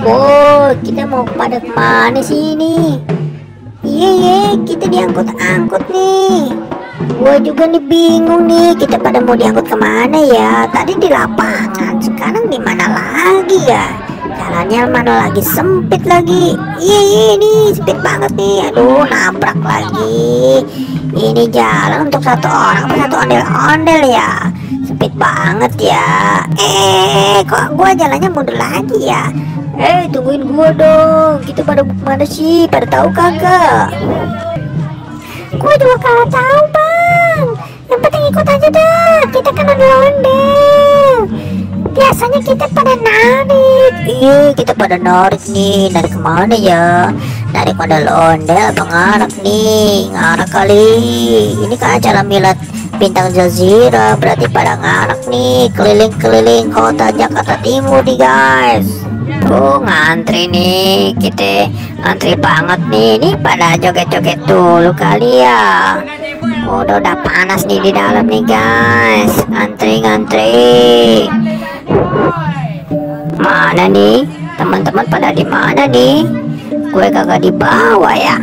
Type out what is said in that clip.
Woi, kita mau pada kemana sih ini? Iya, kita diangkut-angkut nih. Gua juga nih bingung nih, kita pada mau diangkut kemana ya? Tadi di lapangan, sekarang di mana lagi ya? Jalannya mana lagi sempit lagi. Iya, ini sempit banget nih. Aduh, nabrak lagi. Ini jalan untuk satu orang atau satu ondel-ondel ya? Sempit banget ya. Kok gua jalannya mundur lagi ya? Tungguin gua dong. Kita pada mana sih? Pada tahu kagak? Gua juga kagak tahu, Bang. Yang penting ikut aja dah. Kita kan ondel-ondel. Biasanya kita pada narik. Iya, kita pada narik nih. Narik kemana ya? Narik ondel-ondel apa ngarak nih? Ngarak kali. Ini kan acara milad bintang Jazira. Berarti pada ngarak nih. Keliling-keliling kota Jakarta Timur nih guys. Tuh ngantri nih. Kita ngantri banget nih. Ini pada joget-joget dulu kali ya. Udah panas nih di dalam nih guys. Ngantri. Mana nih? Teman-teman pada di mana nih? Gue kagak dibawa ya.